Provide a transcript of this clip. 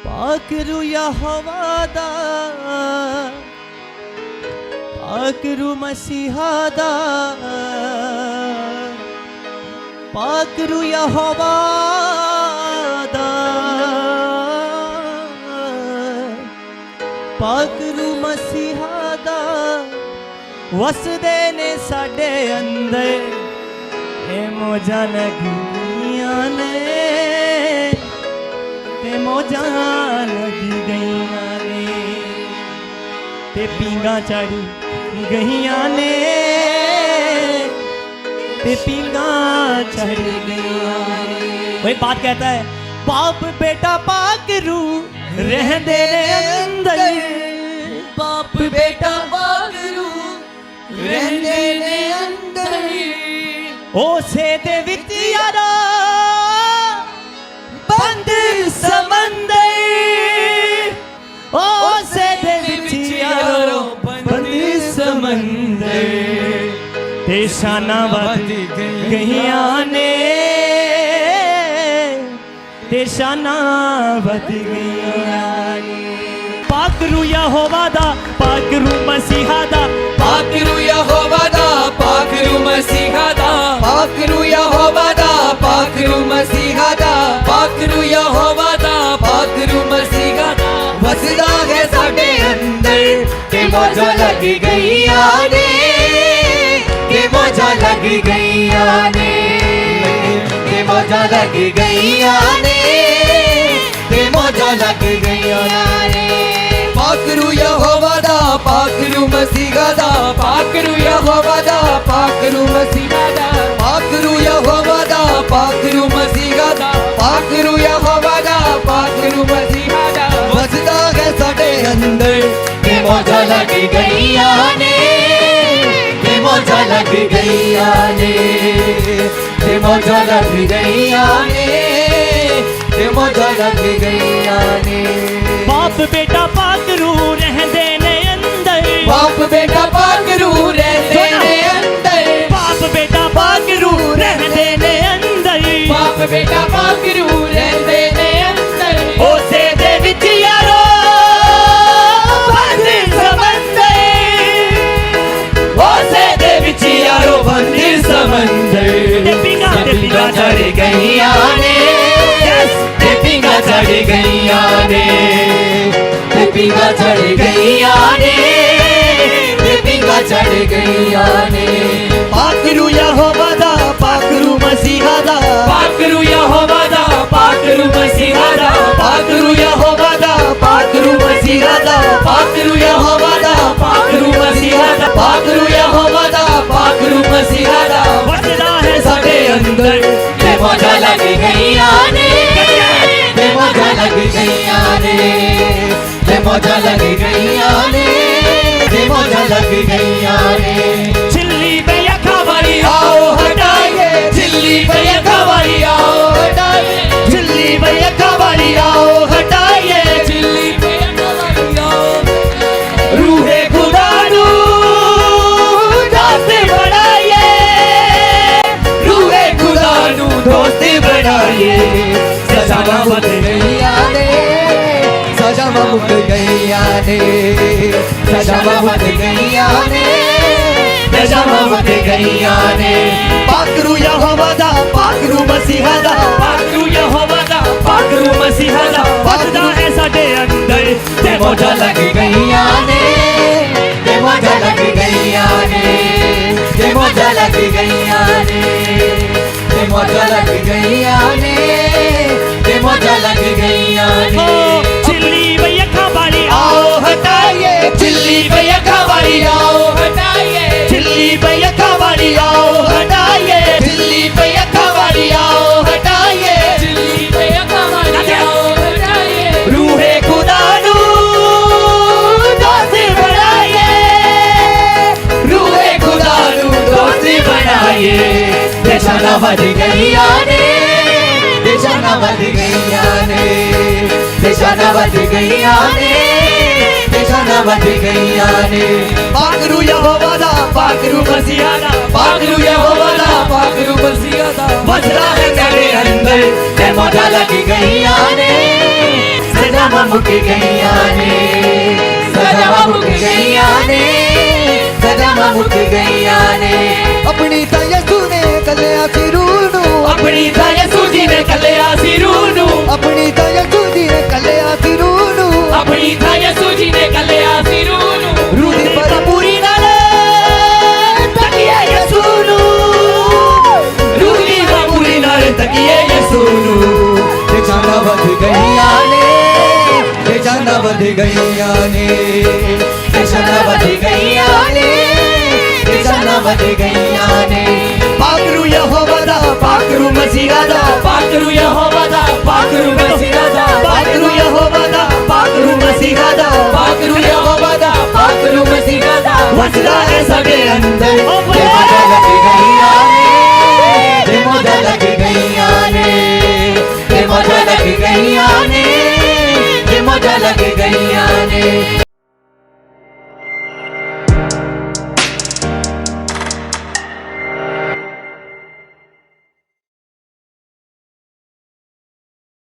पाकरू यहोवा दा, पाकरू मसीहा दा, पाकरू यहोवा दा, पाकरू मसीहा दा वसदे ने साडे अंदर, ए मौजां लगियां ने, ते मौजां लगी गईयां ने, ते पींगा चढ़ गईयां ने, ते पींगा चढ़ गईयां ने। कोई बात कहता है बाप बेटा पाकरू रहंदे ने अंदर, बाप बेटा पाकरू रहंदे ने अंदर, ओसे दे विच यारा बंद समंदर, ओसे दे विच यारो बंद समंदर, ते शाना वध गईयां ने, ते शाना वध गईयां ने। पाकरू यहोवा दा, पाकरू मसीहा दा, पाकरू यहोवा दा, पाकरू मसीहा दा, पाकरू यहोवा दा, पाकरू मसीहा दा, पाकरू यहोवा दा, पाकरू मसीहा दा वसदा है साडे अंदर, के मौजां लग गईयां ने, के मौजां लग गईयां ने, के मौजां लग गईयां ने, के मौजां लग गईयां ने। पाकरू यहोवा दा, पाकरू मसीहा दा, पाकरू यहोवा दा, पाकरू मसीहा दा, पाकरू यहोवा दा, पाकरू मसीहा दा, पाकरू यहोवा दा, पाकरू मसीहा दा वसदा है साडे अंदर, के मौजां लग गईयां ने, के मौजां लग गईयां ने, के मौजां लग गईयां ने, के मौजां लग गईयां ने। बाप बेटा पाकरू रहंदे ने अंदर, बाप बेटा पाकरू रहंदे ने अंदर, बाप बेटा पाकरू रहंदे ने अंदर, बाप बेटा पाकरू रहंदे ने अंदर, ओसे दे विच यारो बंद समंदर, ओसे दे विच यारो बंद समंदर, ते पींगा चढ़ गईयां ने, ते पींगा चढ़ गईयां ने, ते पींगा चढ़ गईयां ने, ते पींगा चढ़ गईयां ने। पाकरू यहोवा दा, पाकरू मसीहा दा, पाकरू यहोवा दा, पाकरू मसीहा दा, पाकरू यहोवा दा, पाकरू मसीहा दा, पाकरू यहोवा दा, पाकरू मसीहा दा, पाकरू यहोवा दा, पाकरू मसीहा दा वसदा है साडे अंदर, ते मौजां लग गईयां ने, ते मौजां लग गईयां ने, ते मौजां लग गईयां ने, ते मौजां लग गईयां ने। चिल्ली पे अखा वाली आओ हटाइए, चिल्ली पे अखा वाली आओ हटाइए, चिल्ली पे अखा वाली आओ हटाइए, चिल्ली पे अखा वाली आओ रूहे खुदा नू दोस्त बनाइए, रूहे खुदा नू दोस्त बनाइए। सजावां मुक गईयां ने, सजावां मुक गईयां ने, सजावां मुक गईयां ने, सजावां मुक गईयां ने। पाकरू यहोवा दा, पाकरू मसीहा दा, पाकरू यहोवा दा, पाकरू मसीहा दा वसदा है साडे अंदर, ते मौजां लग गईयां ने, ते मौजां लग गईयां ने, ते मौजां लग गईयां ने, ते मौजां लग गईयां ने, ते मौजां लग गईयां ने। चिल्ली पे अखा वाली आओ हटाइए, चिल्ली पे अखा वाली आओ हटाइए, चिल्ली पे अखा वाली आओ हटाइए, चिल्ली पे अखा वाली आओ हटाइए, चिल्ली पे अखा वाली आओ हटाइए। रूहे खुदा नू दोस्त बनाइए, रूहे खुदा नू दोस्त बनाइए। निशाना बज गईयां ने, निशाना बज गईयां ने, निशाना बज गईयां ने, निशाना बज गईयां ने। पाकरू यहोवा दा, पाकरू मसीहा दा, पाकरू यहोवा दा, पाकरू मसीहा दा वसदा है मेरे अंदर, ते मौजां लग गईयां ने, ਸਜ਼ਾਵਾਂ ਮੁੱਕ ਗਈਆਂ ਨੇ ਸਜ਼ਾਵਾਂ ਮੁੱਕ ਗਈਆਂ ਨੇ ਸਜ਼ਾਵਾਂ ਮੁੱਕ ਗਈਆਂ ਨੇ ਆਪਣੀ ਤਾਂ ਯਿਸੂ ਨੇ ਕੱਲਿਆ ਸੀ ਰੂਹ ਨੂੰ ਆਪਣੀ ਤਾਂ ਯਿਸੂ ਜੀ ਨੇ ਕੱਲਿਆ ਸੀ ਰੂਹ ਨੂੰ ਆਪਣੀ ਤਾਂ ਯਿਸੂ ਜੀ ਨੇ ਕੱਲਿਆ ਸੀ ਰੂਹ ਨੂੰ ਆਪਣੀ ਤਾਂ ਯਿਸੂ ਜੀ ਨੇ ਕੱਲਿਆ ਸੀ ਰੂਹ ਨੂੰ ਰੂਹ ਦੀ ਪੂਰੀ ਨਾਲ ਤੱਕਿਆ ਯਿਸੂ ਨੂੰ ਰੂਹ ਦੀ ਪੂਰੀ ਨਾਲ ਤੱਕਿਏ ਯਿਸੂ ਨੂੰ ਤੇ ਜਾਨਾਂ ਵੱਧ ਗਈਆਂ ਨੇ ਤੇ ਜਾਨਾਂ ਵੱਧ ਗਈਆਂ ਨੇ ਤੇ ਜਾਨਾਂ ਵੱਧ ਗਈਆਂ ਨੇ ਤੇ ਜਾਨਾਂ ਵੱਧ ਗਈਆਂ ਨੇ ਪਾਕਰੂ ਯਹੋਵਾ ਦਾ ਪਾਕਰੂ ਮਸੀਹਾ ਦਾ ਪਾਕਰੂ ਯਹੋਵਾ ਦਾ ਪਾਕਰੂ ਮਸੀਹਾ ਦਾ ਪਾਕਰੂ ਯਹੋਵਾ ਦਾ ਪਾਕਰੂ ਮਸੀਹਾ ਦਾ ਪਾਕਰੂ ਯਹੋਵਾ ਦਾ ਪਾਕਰੂ ਮਸੀਹਾ ਦਾ ਵਸਦਾ ਹੈ ਸਾਡੇ ਅੰਦਰ ਤੇ ਓਏ ਮੋਜਾਂ ਲੱਗ ਗਈਆਂ ਨੇ ਤੇ ਮੋਜਾਂ ਲੱਗ ਗਈਆਂ ਨੇ ਤੇ ਮੋਜਾਂ ਲੱਗ ਗਈਆਂ ਨੇ ਤੇ ਮੋਜਾਂ ਲੱਗ ਗਈਆਂ ਨੇ